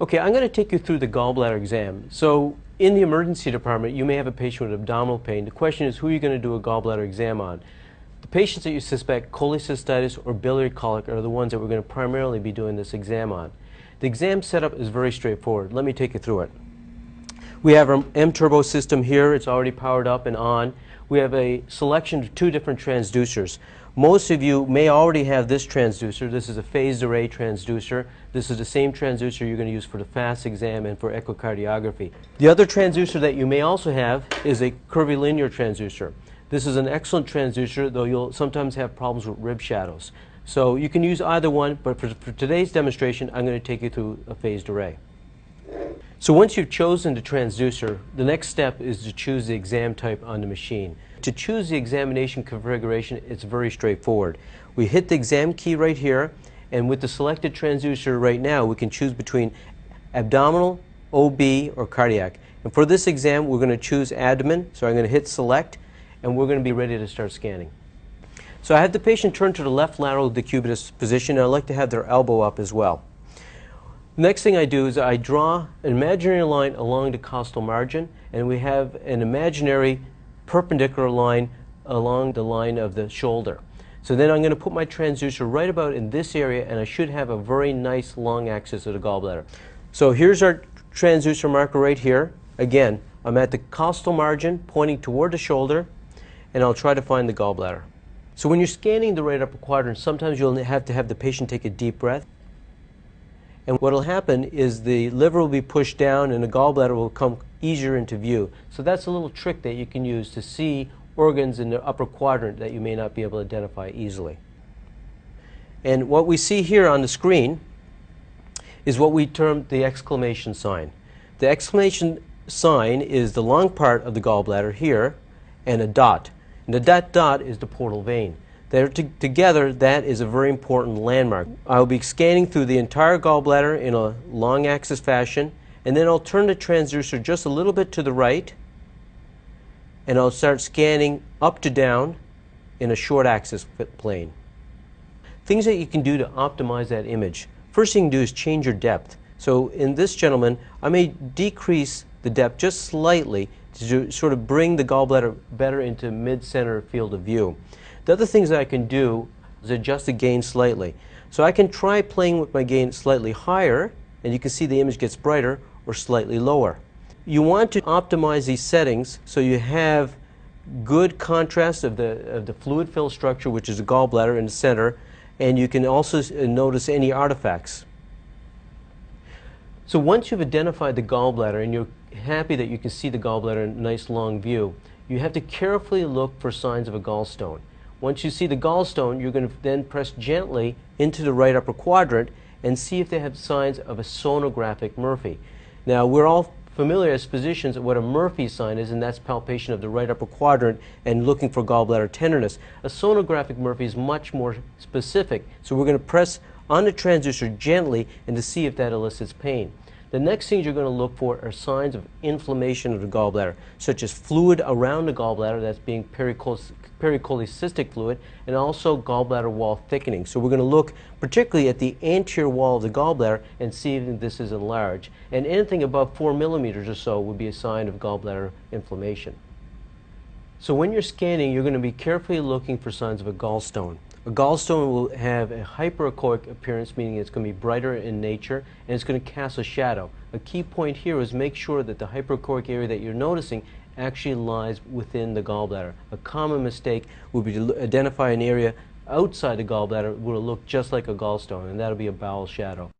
Okay, I'm going to take you through the gallbladder exam. So in the emergency department, you may have a patient with abdominal pain. The question is, who are you going to do a gallbladder exam on? The patients that you suspect cholecystitis or biliary colic are the ones that we're going to primarily be doing this exam on. The exam setup is very straightforward. Let me take you through it. We have our M-Turbo system here. It's already powered up and on. We have a selection of two different transducers. Most of you may already have this transducer. This is a phased array transducer. This is the same transducer you're going to use for the FAST exam and for echocardiography. The other transducer that you may also have is a curvilinear transducer. This is an excellent transducer, though you'll sometimes have problems with rib shadows. So you can use either one, but for today's demonstration, I'm going to take you through a phased array. So once you've chosen the transducer, the next step is to choose the exam type on the machine. To choose the examination configuration, it's very straightforward. We hit the exam key right here, and with the selected transducer right now, we can choose between abdominal, OB, or cardiac. And for this exam, we're going to choose abdomen, so I'm going to hit select, and we're going to be ready to start scanning. So I have the patient turn to the left lateral decubitus position, and I'd like to have their elbow up as well. The next thing I do is I draw an imaginary line along the costal margin, and we have an imaginary perpendicular line along the line of the shoulder. So then I'm going to put my transducer right about in this area, and I should have a very nice long axis of the gallbladder. So here's our transducer marker right here. Again, I'm at the costal margin pointing toward the shoulder, and I'll try to find the gallbladder. So when you're scanning the right upper quadrant, sometimes you'll have to have the patient take a deep breath. And what will happen is the liver will be pushed down and the gallbladder will come easier into view. So that's a little trick that you can use to see organs in the upper quadrant that you may not be able to identify easily. And what we see here on the screen is what we term the exclamation sign. The exclamation sign is the long part of the gallbladder here and a dot. And that dot is the portal vein. They're together, that is a very important landmark. I'll be scanning through the entire gallbladder in a long axis fashion, and then I'll turn the transducer just a little bit to the right, and I'll start scanning up to down in a short axis plane. Things that you can do to optimize that image. First thing you can do is change your depth. So in this gentleman, I may decrease the depth just slightly to sort of bring the gallbladder better into mid-center field of view. The other things that I can do is adjust the gain slightly. So I can try playing with my gain slightly higher, and you can see the image gets brighter, or slightly lower. You want to optimize these settings so you have good contrast of the fluid-filled structure, which is the gallbladder in the center, and you can also notice any artifacts. So once you've identified the gallbladder and you're happy that you can see the gallbladder in a nice long view, you have to carefully look for signs of a gallstone. Once you see the gallstone, you're going to then press gently into the right upper quadrant and see if they have signs of a sonographic Murphy. Now, we're all familiar as physicians what a Murphy sign is, and that's palpation of the right upper quadrant and looking for gallbladder tenderness. A sonographic Murphy is much more specific, so we're going to press on the transducer gently and to see if that elicits pain. The next things you're going to look for are signs of inflammation of the gallbladder, such as fluid around the gallbladder, that's being pericholecystic fluid, and also gallbladder wall thickening. So we're going to look particularly at the anterior wall of the gallbladder and see if this is enlarged. And anything above 4 millimeters or so would be a sign of gallbladder inflammation. So when you're scanning, you're going to be carefully looking for signs of a gallstone. A gallstone will have a hyperechoic appearance, meaning it's going to be brighter in nature, and it's going to cast a shadow. A key point here is make sure that the hyperechoic area that you're noticing actually lies within the gallbladder. A common mistake would be to identify an area outside the gallbladder where it will look just like a gallstone, and that'll be a bowel shadow.